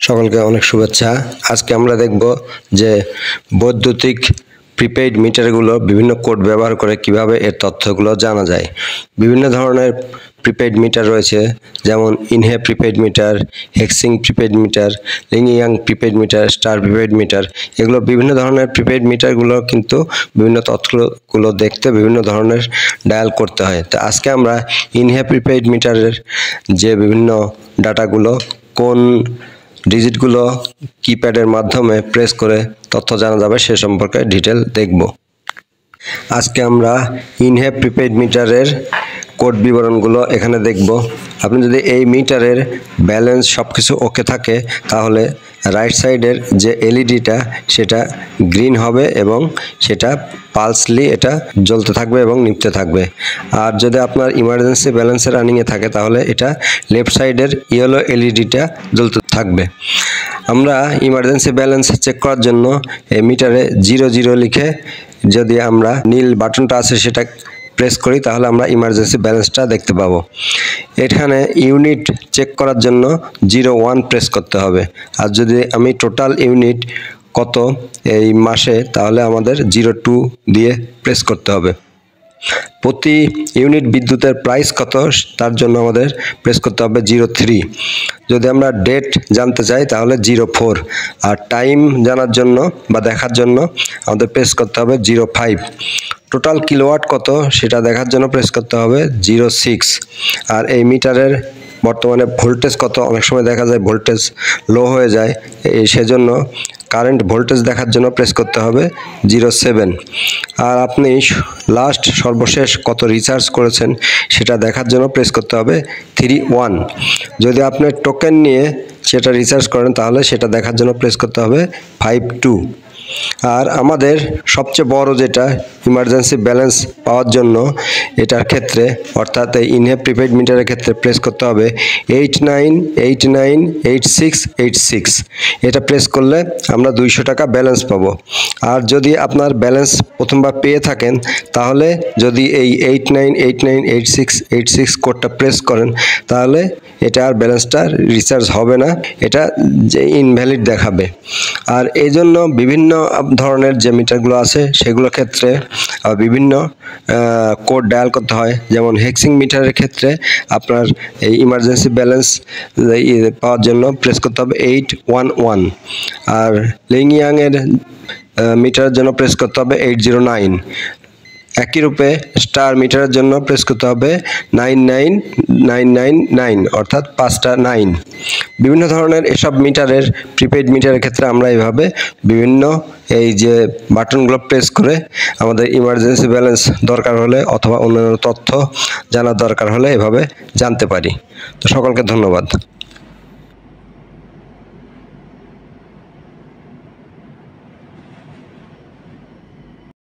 সকলকে অনেক শুভেচ্ছা। আজকে আমরা দেখব যে বৈদ্যুতিক প্রিপেইড মিটারগুলো বিভিন্ন কোড ব্যবহার করে কিভাবে এর তথ্যগুলো জানা যায়। বিভিন্ন ধরনের প্রিপেইড মিটার রয়েছে, যেমন Inhe prepaid meter, Hexing prepaid meter, Linyang prepaid meter, Star prepaid meter. এগুলো বিভিন্ন ধরনের প্রিপেইড মিটারগুলো কিন্তু বিভিন্ন তথ্যগুলো দেখতে বিভিন্ন ধরনের ডায়াল করতে হয়। তো আজকে আমরা ইনহে প্রিপেইড মিটারের যে বিভিন্ন ডাটাগুলো কোন ডিজিটগুলো কিপ্যাডের মাধ্যমে প্রেস করে তথ্য জানা যাবে সে সম্পর্কে ডিটেল দেখব। আজকে আমরা ইনহে প্রিপেইড মিটারের কোড বিবরণগুলো এখানে দেখব। আপনি যদি এই মিটারের ব্যালেন্স সব কিছু ওকে থাকে তাহলে রাইট সাইডের যে এলইডিটা সেটা গ্রিন হবে এবং সেটা পালসলি এটা জ্বলতে থাকবে এবং নিভতে থাকবে। আর যদি আপনার ইমার্জেন্সি ব্যালেন্সে রানিংয়ে থাকে তাহলে এটা লেফট সাইডের ইয়েলো এলইডিটা জ্বলতে থাকবে। আমরা ইমার্জেন্সি ব্যালেন্স চেক করার জন্য এই মিটারে 00 লিখে যদি আমরা নীল বাটনটা আছে সেটা প্রেস করি তাহলে আমরা ইমার্জেন্সি ব্যালেন্সটা দেখতে পাবো। এখানে ইউনিট চেক করার জন্য 01 প্রেস করতে হবে। আর যদি আমি টোটাল ইউনিট কত এই মাসে তাহলে আমাদের 02 দিয়ে প্রেস করতে হবে। প্রতি ইউনিট বিদ্যুতের প্রাইস কত তার জন্য আমাদের প্রেস করতে হবে 03। যদি আমরা ডেট জানতে চাই তাহলে 04। আর টাইম জানার জন্য বা দেখার জন্য আমাদের প্রেস করতে হবে 05। টোটাল কিলোওয়াট কত সেটা দেখার জন্য প্রেস করতে হবে 06। আর এই মিটারের বর্তমানে ভোল্টেজ কত, অনেক সময় দেখা যায় ভোল্টেজ লো হয়ে যায়, সেজন্য কারেন্ট ভোল্টেজ দেখার জন্য প্রেস করতে হবে 07। আর আপনি লাস্ট সর্বশেষ কত রিচার্জ করেছেন সেটা দেখার জন্য প্রেস করতে হবে 31। যদি আপনি টোকেন নিয়ে সেটা রিচার্জ করেন তাহলে সেটা দেখার জন্য প্রেস করতে হবে 52। আর আমাদের সবচেয়ে বড় যেটা ইমার্জেন্সি ব্যালেন্স পাওয়ার জন্য এটার ক্ষেত্রে অর্থাৎ এই ইনহে প্রিপেইড মিটারের ক্ষেত্রে প্রেস করতে হবে 89898686। এটা প্রেস করলে আমরা 200 টাকা ব্যালেন্স পাবো। আর যদি আপনার ব্যালেন্স প্রথমবার পেয়ে থাকেন তাহলে যদি এই 89898686 কোডটা প্রেস করেন তাহলে এটা আর ব্যালেন্সটা রিচার্জ হবে না, এটা যে ইনভ্যালিড দেখাবে। আর এই জন্য বিভিন্ন ধরনের যে মিটারগুলো আছে সেগুলোর ক্ষেত্রে বিভিন্ন কোড ডায়াল করতে হয়। যেমন হেক্সিং মিটারের ক্ষেত্রে আপনার এই ইমার্জেন্সি ব্যালেন্স পাওয়ার জন্য প্রেস করতে হবে 811। আর লিংইয়াংয়ের মিটারের জন্য প্রেস করতে হবে 809। একই রূপে স্টার মিটারের জন্য প্রেস করতে হবে 99999 অর্থাৎ 5টা 9। বিভিন্ন ধরনের এসব মিটারের প্রিপেইড মিটারের ক্ষেত্রে আমরা এইভাবে বিভিন্ন এই যে বাটনগুলো প্রেস করে আমাদের ইমার্জেন্সি ব্যালেন্স দরকার হলে অথবা অন্যান্য তথ্য জানার দরকার হলে এভাবে জানতে পারি। তো সকলকে ধন্যবাদ।